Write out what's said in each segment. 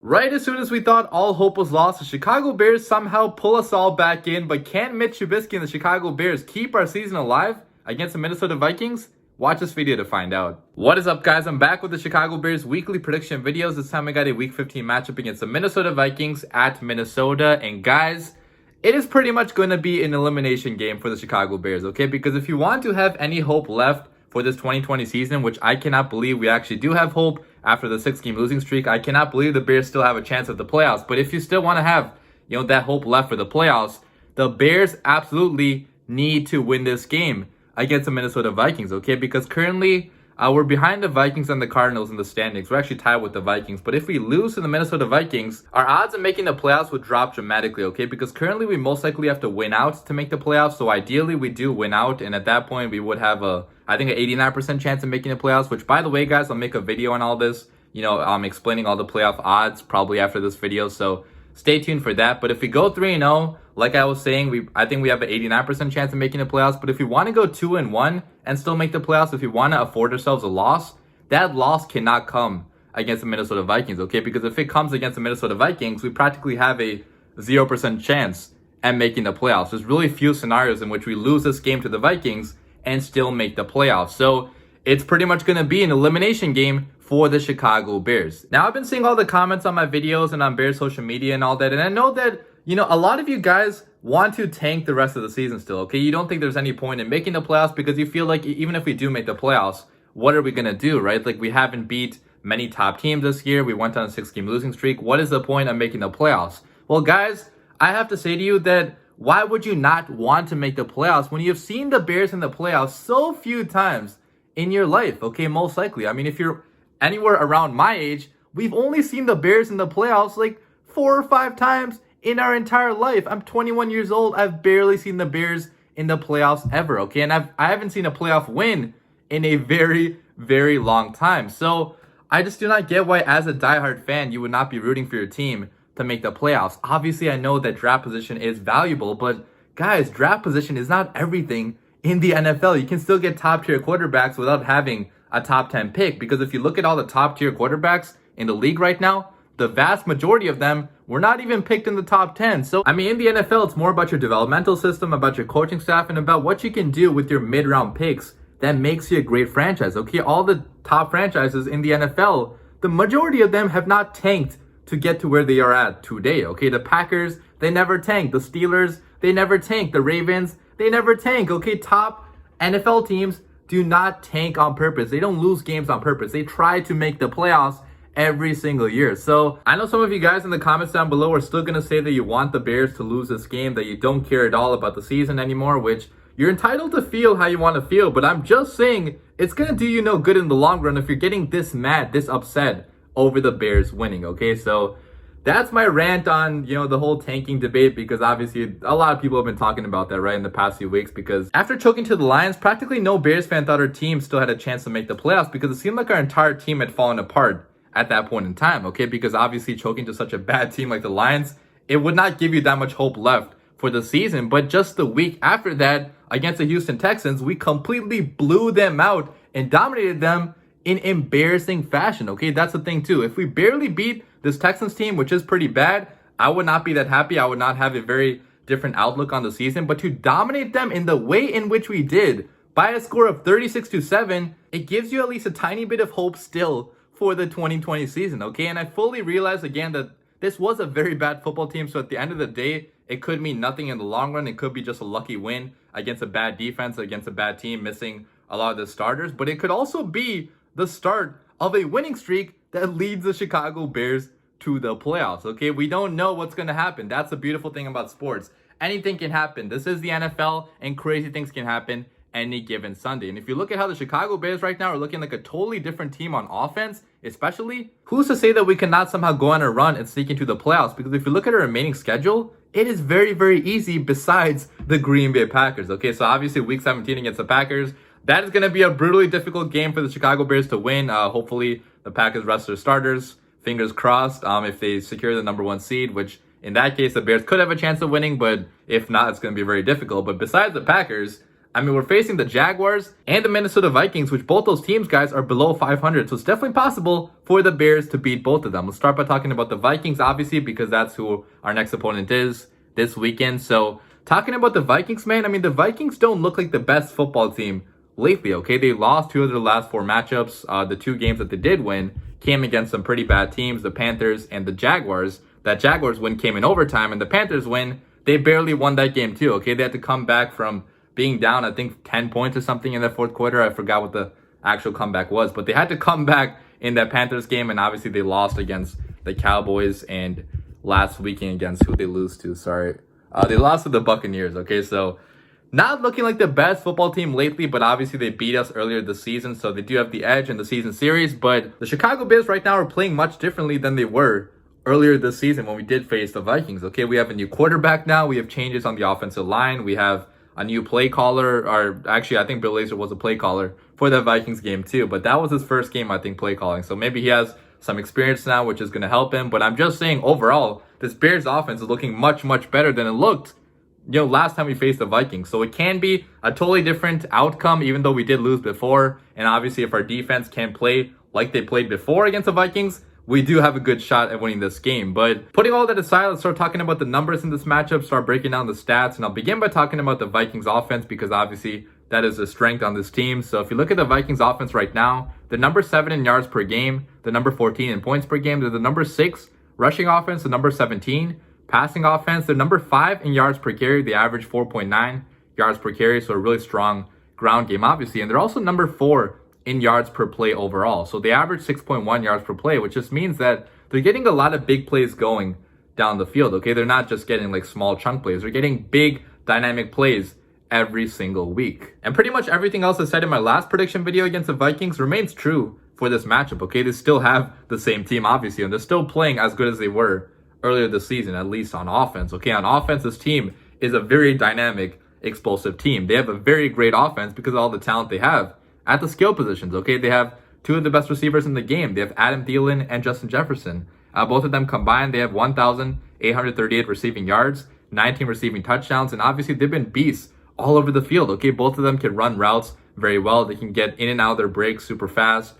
Right as soon as we thought all hope was lost, the Chicago Bears somehow pull us all back in. But can Mitch Trubisky and the Chicago Bears keep our season alive against the Minnesota Vikings? Watch this video to find out. What is up, guys? I'm back with the Chicago Bears weekly prediction videos. This time I got a Week 15 matchup against the Minnesota Vikings at Minnesota. And guys, it is pretty much going to be an elimination game for the Chicago Bears, okay? Because if you want to have any hope left for this 2020 season, which I cannot believe we actually do have hope after the 6-game losing streak. I cannot believe the Bears still have a chance at the playoffs. But if you still want to have, that hope left for the playoffs, the Bears absolutely need to win this game against the Minnesota Vikings, okay? Because currently, we're behind the Vikings and the Cardinals in the standings. We're actually tied with the Vikings. But if we lose to the Minnesota Vikings, our odds of making the playoffs would drop dramatically, okay? Because currently, we most likely have to win out to make the playoffs. So ideally, we do win out. And at that point, we would have I think an 89% chance of making the playoffs, which, by the way, guys, I'll make a video on all this. I'm explaining all the playoff odds probably after this video. So stay tuned for that. But if we go 3-0, like I was saying, I think we have an 89% chance of making the playoffs. But if we want to go 2-1 and still make the playoffs, if we want to afford ourselves a loss, that loss cannot come against the Minnesota Vikings, okay? Because if it comes against the Minnesota Vikings, we practically have a 0% chance at making the playoffs. There's really few scenarios in which we lose this game to the Vikings and still make the playoffs. So it's pretty much going to be an elimination game for the Chicago Bears. Now, I've been seeing all the comments on my videos and on Bears social media and all that, and I know that, a lot of you guys want to tank the rest of the season still, okay? You don't think there's any point in making the playoffs because you feel like even if we do make the playoffs, what are we going to do, right? Like, we haven't beat many top teams this year. We went on a 6-game losing streak. What is the point of making the playoffs? Well, guys, I have to say to you that why would you not want to make the playoffs when you've seen the Bears in the playoffs so few times in your life, okay? Most likely. I mean, if you're anywhere around my age, we've only seen the Bears in the playoffs like 4 or 5 times in our entire life. I'm 21 years old. I've barely seen the Bears in the playoffs ever, okay? And I haven't seen a playoff win in a very, very long time. So I just do not get why, as a diehard fan, you would not be rooting for your team to make the playoffs. Obviously, I know that draft position is valuable, but guys, draft position is not everything in the NFL. You can still get top-tier quarterbacks without having a top 10 pick, because if you look at all the top-tier quarterbacks in the league right now, the vast majority of them were not even picked in the top 10. So, I mean, in the NFL, it's more about your developmental system, about your coaching staff, and about what you can do with your mid-round picks that makes you a great franchise, okay? All the top franchises in the NFL, the majority of them have not tanked to get to where they are at today, okay? The Packers, they never tanked. The Steelers, they never tanked. The Ravens, they never tank, okay? Top NFL teams do not tank on purpose. They don't lose games on purpose. They try to make the playoffs every single year. So I know some of you guys in the comments down below are still going to say that you want the Bears to lose this game, that you don't care at all about the season anymore, which you're entitled to feel how you want to feel. But I'm just saying it's going to do you no good in the long run if you're getting this mad, this upset over the Bears winning, okay? So that's my rant on, the whole tanking debate, because obviously a lot of people have been talking about that, right, in the past few weeks, because after choking to the Lions, practically no Bears fan thought our team still had a chance to make the playoffs, because it seemed like our entire team had fallen apart at that point in time, okay? Because obviously choking to such a bad team like the Lions, it would not give you that much hope left for the season. But just the week after that, against the Houston Texans, we completely blew them out and dominated them in embarrassing fashion, okay? That's the thing too. If we barely beat this Texans team, which is pretty bad, I would not be that happy. I would not have a very different outlook on the season. But to dominate them in the way in which we did, by a score of 36-7, it gives you at least a tiny bit of hope still for the 2020 season, okay? And I fully realize, again, that this was a very bad football team. So at the end of the day, it could mean nothing in the long run. It could be just a lucky win against a bad defense, against a bad team, missing a lot of the starters. But it could also be the start of a winning streak that leads the Chicago Bears to the playoffs, okay? We don't know what's going to happen. That's the beautiful thing about sports. Anything can happen. This is the NFL, and crazy things can happen any given Sunday. And if you look at how the Chicago Bears right now are looking like a totally different team on offense, especially, who's to say that we cannot somehow go on a run and sneak into the playoffs? Because if you look at our remaining schedule, it is very, very easy besides the Green Bay Packers, okay? So obviously week 17 against the Packers, that is going to be a brutally difficult game for the Chicago Bears to win. Hopefully the Packers rest their starters. Fingers crossed if they secure the #1 seed, which in that case, the Bears could have a chance of winning. But if not, it's going to be very difficult. But besides the Packers, I mean, we're facing the Jaguars and the Minnesota Vikings, which both those teams, guys, are below 500. So it's definitely possible for the Bears to beat both of them. Let's start by talking about the Vikings, obviously, because that's who our next opponent is this weekend. So talking about the Vikings, man, I mean, the Vikings don't look like the best football team lately, okay? They lost 2 of their last 4 matchups. The 2 games that they did win came against some pretty bad teams, the Panthers and the Jaguars. That Jaguars win came in overtime, and the Panthers win, they barely won that game too, okay? They had to come back from being down, I think, 10 points or something in the fourth quarter. I forgot what the actual comeback was, but they had to come back in that Panthers game, and obviously they lost against the Cowboys, and last weekend against who they lose to, sorry. They lost to the Buccaneers, okay? So not looking like the best football team lately, but obviously they beat us earlier this season, so they do have the edge in the season series. But the Chicago Bears right now are playing much differently than they were earlier this season when we did face the Vikings, okay? We have a new quarterback now. We have changes on the offensive line. We have a new play caller, or actually I think Bill Lazor was a play caller for the Vikings game too, but that was his first game, I think, play calling. So maybe he has some experience now, which is going to help him. But I'm just saying, overall, this Bears offense is looking much, much better than it looked, last time we faced the Vikings. So it can be a totally different outcome, even though we did lose before. And obviously, if our defense can play like they played before against the Vikings, we do have a good shot at winning this game. But putting all that aside, let's start talking about the numbers in this matchup, start breaking down the stats. And I'll begin by talking about the Vikings offense, because obviously that is a strength on this team. So if you look at the Vikings offense right now, they're number 7 in yards per game, the number 14 in points per game. They're the number 6 rushing offense, the number 17 passing offense. They're number 5 in yards per carry. They average 4.9 yards per carry. So a really strong ground game, obviously. And they're also number 4 in yards per play overall. So they average 6.1 yards per play, which just means that they're getting a lot of big plays going down the field, okay? They're not just getting like small chunk plays. They're getting big dynamic plays every single week. And pretty much everything else I said in my last prediction video against the Vikings remains true for this matchup, okay? They still have the same team, obviously, and they're still playing as good as they were earlier this season, at least on offense, okay? On offense, this team is a very dynamic, explosive team. They have a very great offense because of all the talent they have at the skill positions, okay? They have 2 of the best receivers in the game. They have Adam Thielen and Justin Jefferson. Both of them combined, they have 1,838 receiving yards, 19 receiving touchdowns, and obviously they've been beasts all over the field, okay? Both of them can run routes very well. They can get in and out of their breaks super fast.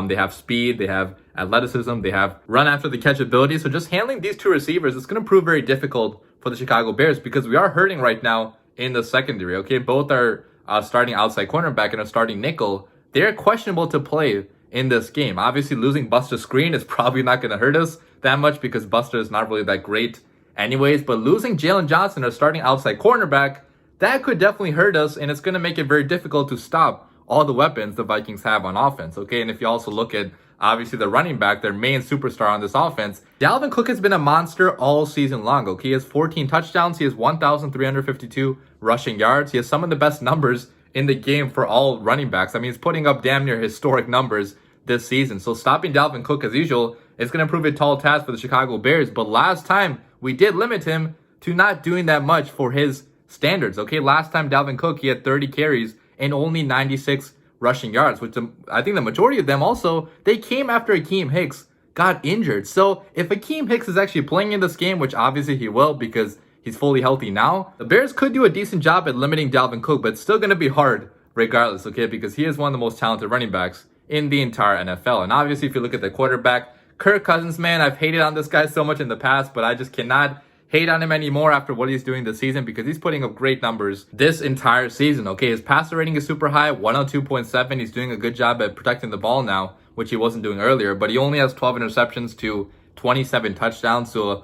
They have speed, they have athleticism, they have run after the catch ability. So just handling these 2 receivers is going to prove very difficult for the Chicago Bears, because we are hurting right now in the secondary, okay? Both are starting outside cornerback and a starting nickel. They're questionable to play in this game. Obviously, losing Buster Screen is probably not going to hurt us that much, because Buster is not really that great anyways. But losing Jalen Johnson, our starting outside cornerback, that could definitely hurt us, and it's going to make it very difficult to stop all the weapons the Vikings have on offense, okay? And if you also look at, obviously, the running back, their main superstar on this offense, Dalvin Cook has been a monster all season long, okay? He has 14 touchdowns. He has 1,352 rushing yards. He has some of the best numbers in the game for all running backs. I mean, he's putting up damn near historic numbers this season. So stopping Dalvin Cook, as usual, is going to prove a tall task for the Chicago Bears. But last time, we did limit him to not doing that much for his standards, okay? Last time Dalvin Cook, he had 30 carries and only 96 rushing yards, which I think the majority of them also, they came after Akeem Hicks got injured. So if Akeem Hicks is actually playing in this game, which obviously he will because he's fully healthy now, the Bears could do a decent job at limiting Dalvin Cook, but it's still going to be hard regardless, okay? Because he is one of the most talented running backs in the entire NFL. And obviously, if you look at the quarterback, Kirk Cousins, man, I've hated on this guy so much in the past, but I just cannot hate on him anymore after what he's doing this season, because he's putting up great numbers this entire season, okay? His passer rating is super high, 102.7. He's doing a good job at protecting the ball now, which he wasn't doing earlier, but he only has 12 interceptions to 27 touchdowns. So,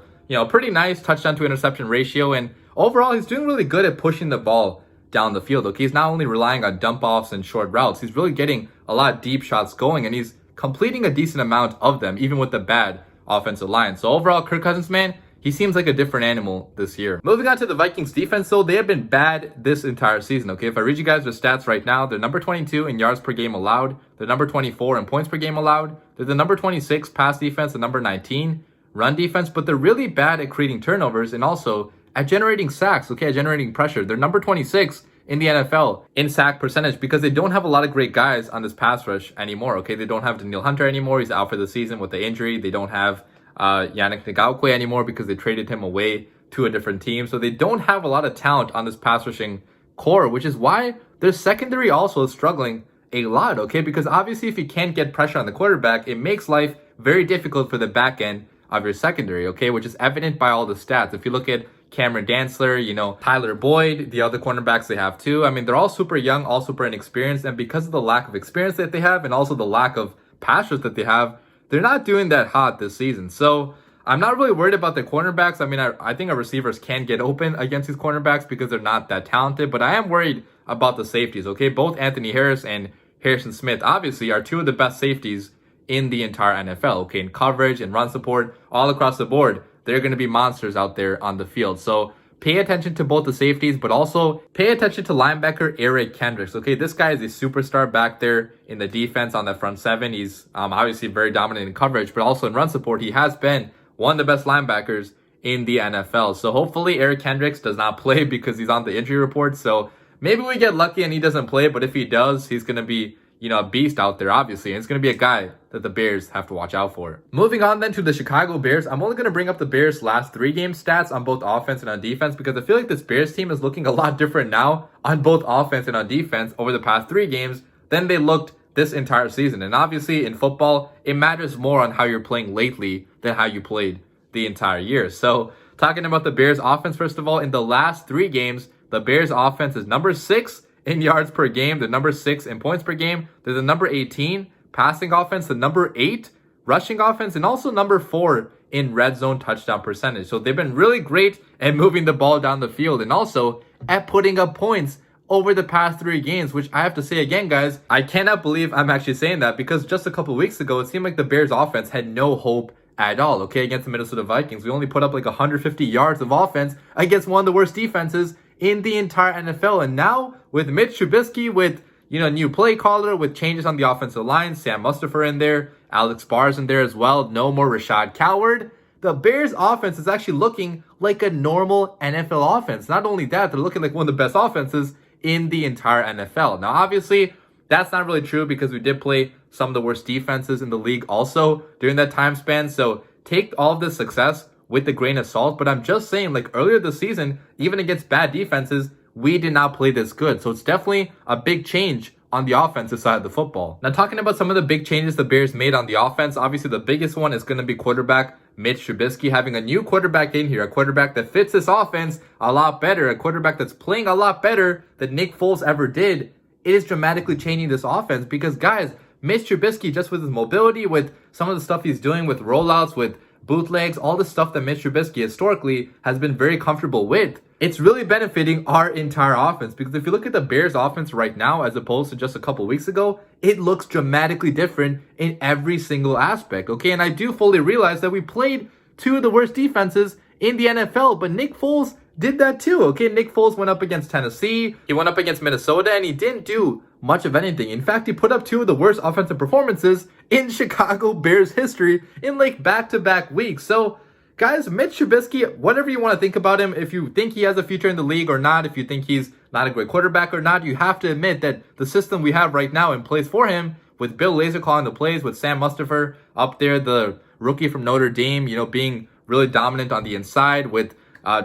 pretty nice touchdown to interception ratio. And overall, he's doing really good at pushing the ball down the field, okay? He's not only relying on dump offs and short routes, he's really getting a lot of deep shots going, and he's completing a decent amount of them, even with the bad offensive line. So overall, Kirk Cousins, man, he seems like a different animal this year. Moving on to the Vikings defense, though, they have been bad this entire season, okay? If I read you guys their stats right now, they're number 22 in yards per game allowed. They're number 24 in points per game allowed. They're the number 26 pass defense, the number 19 run defense, but they're really bad at creating turnovers and also at generating sacks, okay? At generating pressure. They're number 26 in the NFL in sack percentage because they don't have a lot of great guys on this pass rush anymore, okay? They don't have Daniil Hunter anymore. He's out for the season with the injury. They don't have Yannick Ngakoue anymore because they traded him away to a different team. So they don't have a lot of talent on this pass rushing core, which is why their secondary also is struggling a lot, okay? Because obviously if you can't get pressure on the quarterback, it makes life very difficult for the back end of your secondary, okay? Which is evident by all the stats. If you look at Cameron Dantzler, Tyler Boyd, the other cornerbacks they have too. I mean, they're all super young, all super inexperienced. And because of the lack of experience that they have and also the lack of passers that they have, they're not doing that hot this season. So I'm not really worried about the cornerbacks. I mean, I think our receivers can get open against these cornerbacks because they're not that talented. But I am worried about the safeties, okay? Both Anthony Harris and Harrison Smith, obviously, are two of the best safeties in the entire NFL, okay? In coverage and run support, all across the board, they're going to be monsters out there on the field. So pay attention to both the safeties, but also pay attention to linebacker Eric Kendricks, okay? This guy is a superstar back there in the defense on the front seven. He's obviously very dominant in coverage, but also in run support. He has been one of the best linebackers in the NFL. So hopefully Eric Kendricks does not play because he's on the injury report. So maybe we get lucky and he doesn't play, but if he does, he's going to be, a beast out there, obviously. And it's going to be a guy that the Bears have to watch out for. Moving on then to the Chicago Bears. I'm only going to bring up the Bears' last 3 game stats on both offense and on defense because I feel like this Bears team is looking a lot different now on both offense and on defense over the past 3 games than they looked this entire season. And obviously in football, it matters more on how you're playing lately than how you played the entire year. So talking about the Bears offense, first of all, in the last 3 games, the Bears offense is number 6 in yards per game. They're number 6 in points per game. They're the number 18 passing offense, the number 8 rushing offense, and also number 4 in red zone touchdown percentage. So they've been really great at moving the ball down the field and also at putting up points over the past 3 games, which I have to say again, guys, I cannot believe I'm actually saying that because just a couple weeks ago, it seemed like the Bears offense had no hope at all, okay? Against the Minnesota Vikings, we only put up like 150 yards of offense against one of the worst defenses in the entire NFL. And now with Mitch Trubisky, with new play caller, with changes on the offensive line, Sam Mustipher in there, Alex Barr's in there as well, no more Rashad Coward, the Bears offense is actually looking like a normal NFL offense. Not only that, they're looking like one of the best offenses in the entire NFL. Now, obviously, that's not really true because we did play some of the worst defenses in the league also during that time span. So take all of this success with a grain of salt. But I'm just saying, like earlier this season, even against bad defenses, we did not play this good. So it's definitely a big change on the offensive side of the football. Now, talking about some of the big changes the Bears made on the offense, obviously the biggest one is going to be quarterback Mitch Trubisky, having a new quarterback in here, a quarterback that fits this offense a lot better, a quarterback that's playing a lot better than Nick Foles ever did. It is dramatically changing this offense because, guys, Mitch Trubisky, just with his mobility, with some of the stuff he's doing with rollouts, with bootlegs, all the stuff that Mitch Trubisky historically has been very comfortable with, it's really benefiting our entire offense. Because if you look at the Bears offense right now as opposed to just a couple weeks ago, it looks dramatically different in every single aspect, okay? And I do fully realize that we played 2 of the worst defenses in the NFL, but Nick Foles did that too, okay? Nick Foles went up against Tennessee, he went up against Minnesota, and he didn't do much of anything. In fact, he put up 2 of the worst offensive performances in Chicago Bears history in like back-to-back weeks. So, guys, Mitch Trubisky, whatever you want to think about him, if you think he has a future in the league or not, if you think he's not a great quarterback or not, you have to admit that the system we have right now in place for him, with Bill Lazor calling the plays, with Sam Mustipher up there, the rookie from Notre Dame, being really dominant on the inside, with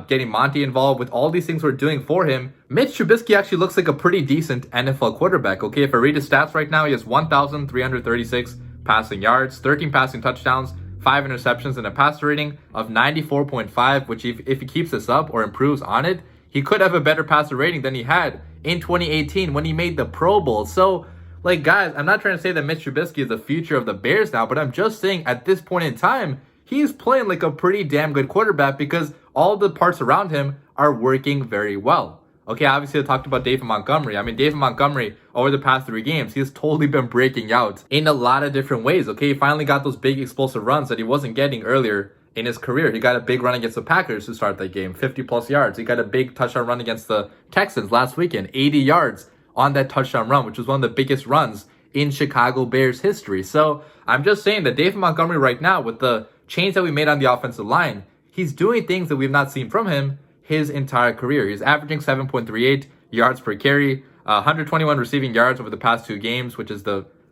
getting Monty involved, with all these things we're doing for him, Mitch Trubisky actually looks like a pretty decent NFL quarterback, okay? If I read his stats right now, he has 1,336 passing yards, 13 passing touchdowns, 5 interceptions, and a passer rating of 94.5, which if he keeps this up or improves on it, he could have a better passer rating than he had in 2018 when he made the Pro Bowl. So, like, guys, I'm not trying to say that Mitch Trubisky is the future of the Bears now, but I'm just saying at this point in time, he's playing like a pretty damn good quarterback because all the parts around him are working very well. Okay, obviously I talked about David Montgomery. I mean, David Montgomery, over the past 3 games, he's totally been breaking out in a lot of different ways. Okay, he finally got those big explosive runs that he wasn't getting earlier in his career. He got a big run against the Packers to start that game, 50+ yards. He got a big touchdown run against the Texans last weekend, 80 yards on that touchdown run, which was one of the biggest runs in Chicago Bears history. So I'm just saying that David Montgomery right now, with the change that we made on the offensive line, he's doing things that we've not seen from him his entire career. He's averaging 7.38 yards per carry, 121 receiving yards over the past 2 games, which is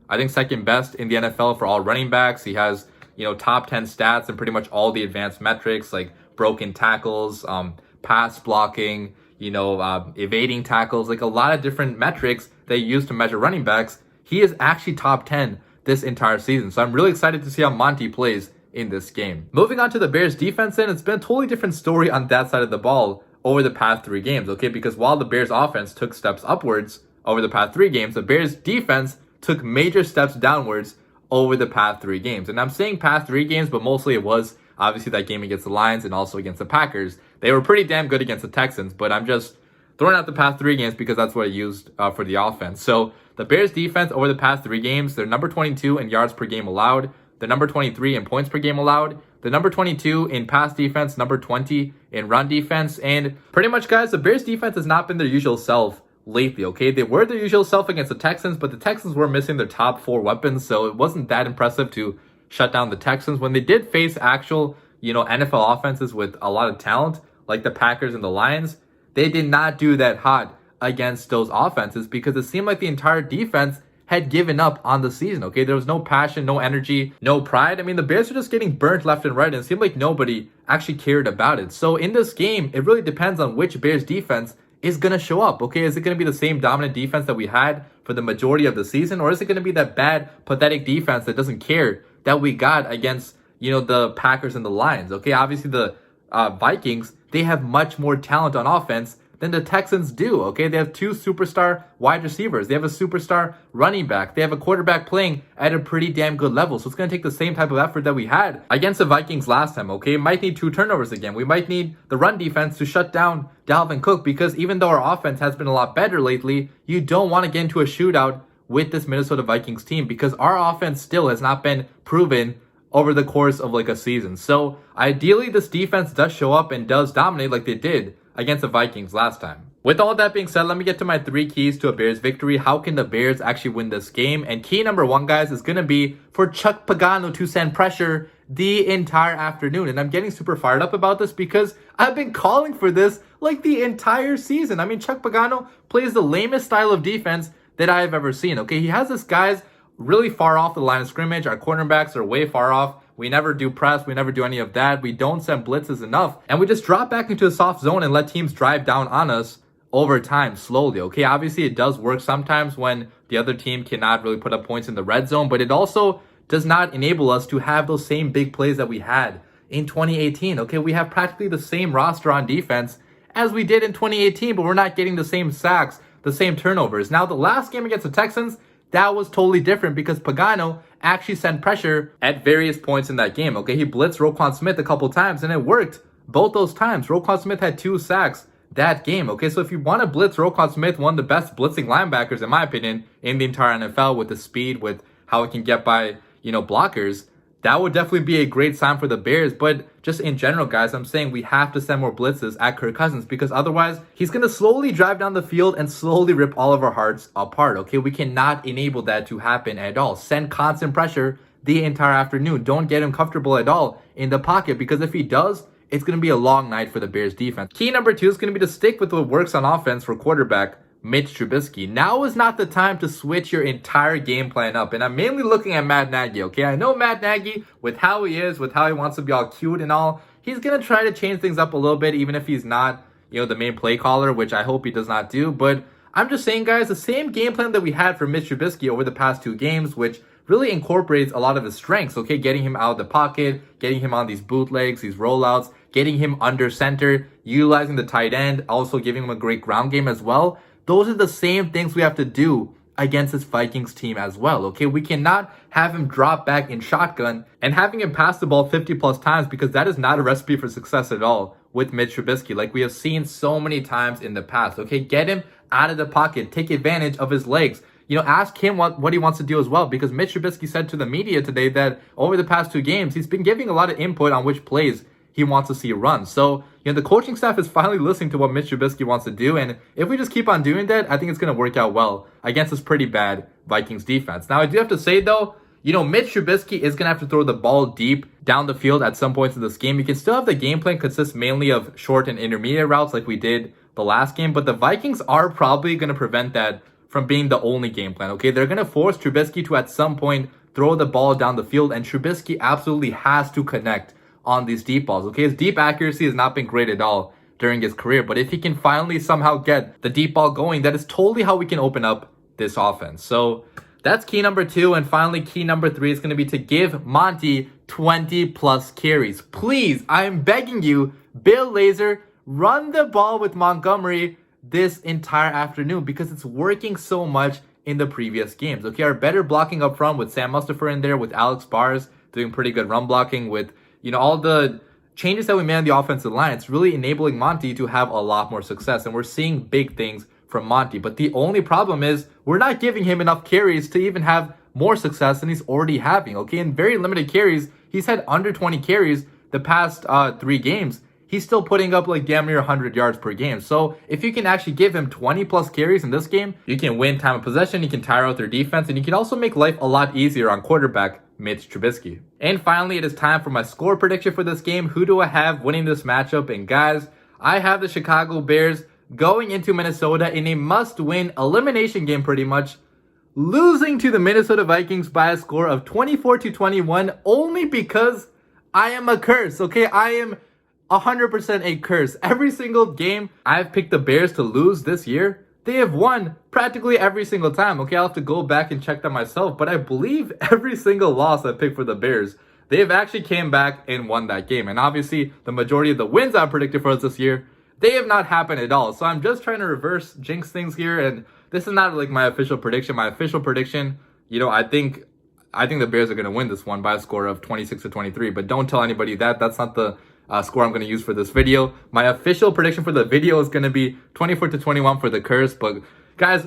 I think second best in the NFL for all running backs. He has, top 10 stats and pretty much all the advanced metrics like broken tackles, pass blocking, evading tackles, like a lot of different metrics they use to measure running backs. He is actually top 10 this entire season. So I'm really excited to see how Monty plays in this game. Moving on to the Bears defense, then it's been a totally different story on that side of the ball over the past 3 games, okay? Because while the Bears offense took steps upwards over the past 3 games, the Bears defense took major steps downwards over the past 3 games. And I'm saying past 3 games, but mostly it was obviously that game against the Lions and also against the Packers. They were pretty damn good against the Texans, but I'm just throwing out the past 3 games because that's what I used for the offense. So the Bears defense over the past 3 games, they're number 22 in yards per game allowed. They're number 23 in points per game allowed. They're number 22 in pass defense, number 20 in run defense. And pretty much, guys, the Bears defense has not been their usual self lately, okay? They were their usual self against the Texans, but the Texans were missing their top 4 weapons, so it wasn't that impressive to shut down the Texans. When they did face actual, NFL offenses with a lot of talent, like the Packers and the Lions, they did not do that hot against those offenses because it seemed like the entire defense had given up on the season, okay? There was no passion, no energy, no pride. I mean, the Bears were just getting burnt left and right, and it seemed like nobody actually cared about it. So in this game, it really depends on which Bears defense is going to show up, okay? Is it going to be the same dominant defense that we had for the majority of the season, or is it going to be that bad, pathetic defense that doesn't care that we got against, the Packers and the Lions, okay? Obviously, the Vikings, they have much more talent on offense than the Texans do, okay? They have 2 superstar wide receivers. They have a superstar running back. They have a quarterback playing at a pretty damn good level. So it's going to take the same type of effort that we had against the Vikings last time, okay? Might need 2 turnovers again. We might need the run defense to shut down Dalvin Cook because even though our offense has been a lot better lately, you don't want to get into a shootout with this Minnesota Vikings team because our offense still has not been proven over the course of like a season. So ideally, this defense does show up and does dominate like they did against the Vikings last time. With all that being said, let me get to my 3 keys to a Bears victory. How can the Bears actually win this game? And key number 1, guys, is going to be for Chuck Pagano to send pressure the entire afternoon. And I'm getting super fired up about this because I've been calling for this like the entire season. I mean, Chuck Pagano plays the lamest style of defense that I've ever seen, okay? He has this guys really far off the line of scrimmage. Our cornerbacks are way far off. We never do press. We never do any of that. We don't send blitzes enough. And we just drop back into a soft zone and let teams drive down on us over time, slowly, okay? Obviously, it does work sometimes when the other team cannot really put up points in the red zone, but it also does not enable us to have those same big plays that we had in 2018, okay? We have practically the same roster on defense as we did in 2018, but we're not getting the same sacks, the same turnovers. Now, the last game against the Texans, that was totally different because Pagano actually sent pressure at various points in that game, okay? He blitzed Roquan Smith a couple times, and it worked both those times. Roquan Smith had 2 sacks that game, okay? So if you want to blitz Roquan Smith, one of the best blitzing linebackers, in my opinion, in the entire NFL with the speed, with how it can get by, blockers, that would definitely be a great sign for the Bears. But just in general, guys, I'm saying we have to send more blitzes at Kirk Cousins because otherwise he's going to slowly drive down the field and slowly rip all of our hearts apart, okay? We cannot enable that to happen at all. Send constant pressure the entire afternoon. Don't get him comfortable at all in the pocket because if he does, it's going to be a long night for the Bears defense. Key number 2 is going to be to stick with what works on offense for quarterback Mitch Trubisky. Now is not the time to switch your entire game plan up. And I'm mainly looking at Matt Nagy, okay? I know Matt Nagy, with how he is, with how he wants to be all cute and all, he's going to try to change things up a little bit, even if he's not, the main play caller, which I hope he does not do. But I'm just saying, guys, the same game plan that we had for Mitch Trubisky over the past 2 games, which really incorporates a lot of his strengths, okay? Getting him out of the pocket, getting him on these bootlegs, these rollouts, getting him under center, utilizing the tight end, also giving him a great ground game as well. Those are the same things we have to do against this Vikings team as well, okay? We cannot have him drop back in shotgun and having him pass the ball 50 plus times because that is not a recipe for success at all with Mitch Trubisky, like we have seen so many times in the past, okay? Get him out of the pocket, take advantage of his legs. Ask him what he wants to do as well because Mitch Trubisky said to the media today that over the past 2 games, he's been giving a lot of input on which plays he wants to see run. So, the coaching staff is finally listening to what Mitch Trubisky wants to do. And if we just keep on doing that, I think it's going to work out well against this pretty bad Vikings defense. Now, I do have to say, though, Mitch Trubisky is going to have to throw the ball deep down the field at some points in this game. You can still have the game plan consist mainly of short and intermediate routes like we did the last game. But the Vikings are probably going to prevent that from being the only game plan, okay? They're going to force Trubisky to, at some point, throw the ball down the field. And Trubisky absolutely has to connect on these deep balls, okay? His deep accuracy has not been great at all during his career. But if he can finally somehow get the deep ball going, that is totally how we can open up this offense. So that's key number 2. And finally, key number 3 is going to be to give Monty 20 plus carries. Please, I'm begging you, Bill Lazor, run the ball with Montgomery this entire afternoon because it's working so much in the previous games. Okay, our better blocking up front with Sam Mustipher in there, with Alex Bars doing pretty good run blocking, with, you know, all the changes that we made on the offensive line. It's really enabling Monty to have a lot more success, and we're seeing big things from Monty. But the only problem is we're not giving him enough carries to even have more success than he's already having. Okay, in very limited carries, he's had under 20 carries the past 3 games. He's still putting up like damn near 100 yards per game. So if you can actually give him 20 plus carries in this game, you can win time of possession, you can tire out their defense, and you can also make life a lot easier on quarterback Mitch Trubisky. And finally, it is time for my score prediction for this game. Who do I have winning this matchup? And guys, I have the Chicago Bears going into Minnesota in a must-win elimination game pretty much, losing to the Minnesota Vikings by a score of 24-21 only because I am a curse, okay? I am 100% a curse. Every single game I've picked the Bears to lose this year, they have won practically every single time. Okay, I'll have to go back and check that myself, but I believe every single loss I picked for the Bears, they've actually came back and won that game. And obviously, the majority of the wins I predicted for us this year, they have not happened at all. So I'm just trying to reverse jinx things here, and this is not like my official prediction. My official prediction, you know, I think the Bears are going to win this one by a score of 26-23, but don't tell anybody that. That's not the score I'm going to use for this video. My official prediction for the video is going to be 24-21 for the curse. But guys,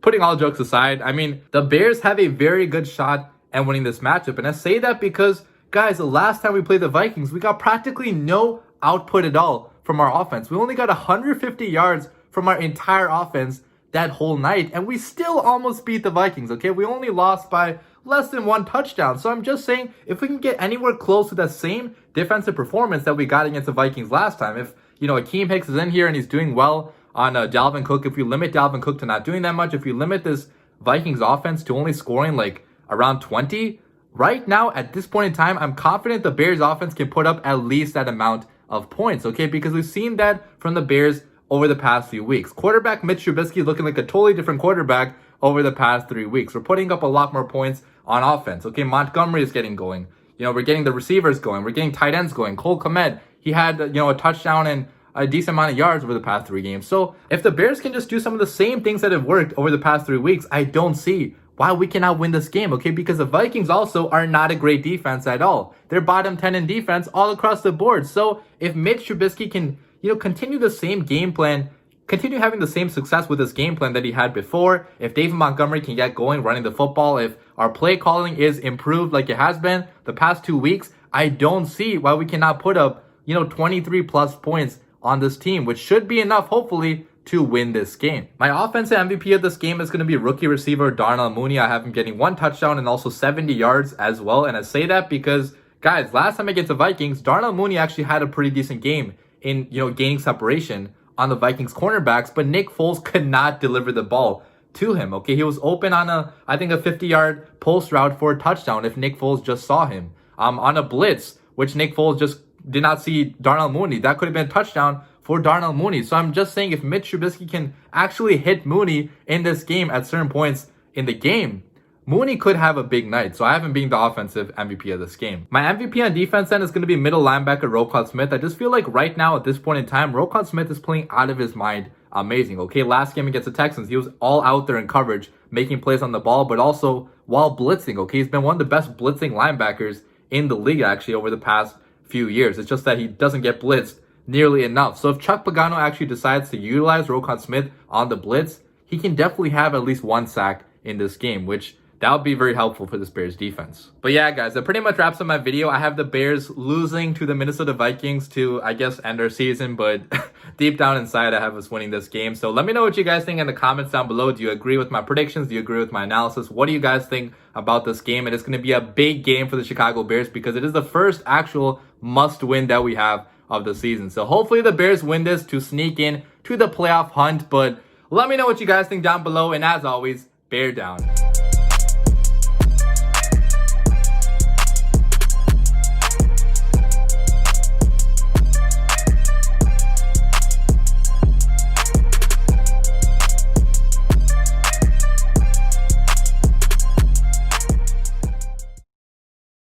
putting all jokes aside, I mean, the Bears have a very good shot at winning this matchup. And I say that because, guys, the last time we played the Vikings, we got practically no output at all from our offense. We only got 150 yards from our entire offense that whole night, and we still almost beat the Vikings, okay? We only lost by less than 1 touchdown. So I'm just saying, if we can get anywhere close to that same defensive performance that we got against the Vikings last time, if, you know, Akeem Hicks is in here and he's doing well on Dalvin Cook, if we limit Dalvin Cook to not doing that much, if we limit this Vikings offense to only scoring like around 20, right now at this point in time, I'm confident the Bears offense can put up at least that amount of points, okay? Because we've seen that from the Bears over the past few weeks. Quarterback Mitch Trubisky looking like a totally different quarterback over the past 3 weeks. We're putting up a lot more points on offense. Okay, Montgomery is getting going. You know, we're getting the receivers going. We're getting tight ends going. Cole Kmet, he had, you know, a touchdown and a decent amount of yards over the past 3 games. So if the Bears can just do some of the same things that have worked over the past 3 weeks, I don't see why we cannot win this game, okay? Because the Vikings also are not a great defense at all. They're bottom 10 in defense all across the board. So if Mitch Trubisky can, you know, continue the same game plan, continue having the same success with this game plan that he had before, if David Montgomery can get going running the football, if our play calling is improved like it has been the past 2 weeks, I don't see why we cannot put up, you know, 23 plus points on this team, which should be enough, hopefully, to win this game. My offensive MVP of this game is going to be rookie receiver Darnell Mooney. I have him getting 1 touchdown and also 70 yards as well. And I say that because, guys, last time against the Vikings, Darnell Mooney actually had a pretty decent game in, you know, gaining separation on the Vikings cornerbacks, but Nick Foles could not deliver the ball to him. Okay, he was open on I think a 50-yard post route for a touchdown if Nick Foles just saw him. On a blitz, which Nick Foles just did not see Darnell Mooney, that could have been a touchdown for Darnell Mooney. So I'm just saying, if Mitch Trubisky can actually hit Mooney in this game at certain points in the game, Mooney could have a big night. So I have him being the offensive MVP of this game. My MVP on defense then is going to be middle linebacker Roquan Smith. I just feel like right now at this point in time, Roquan Smith is playing out of his mind. Amazing. Okay, last game against the Texans, he was all out there in coverage, making plays on the ball, but also while blitzing. Okay, he's been one of the best blitzing linebackers in the league actually over the past few years. It's just that he doesn't get blitzed nearly enough. So if Chuck Pagano actually decides to utilize Roquan Smith on the blitz, he can definitely have at least 1 sack in this game, which that would be very helpful for this Bears defense. But yeah, guys, that pretty much wraps up my video. I have the Bears losing to the Minnesota Vikings to, I guess, end our season, but deep down inside, I have us winning this game. So let me know what you guys think in the comments down below. Do you agree with my predictions? Do you agree with my analysis? What do you guys think about this game? And it's going to be a big game for the Chicago Bears because it is the first actual must-win that we have of the season. So hopefully the Bears win this to sneak in to the playoff hunt. But let me know what you guys think down below. And as always, bear down.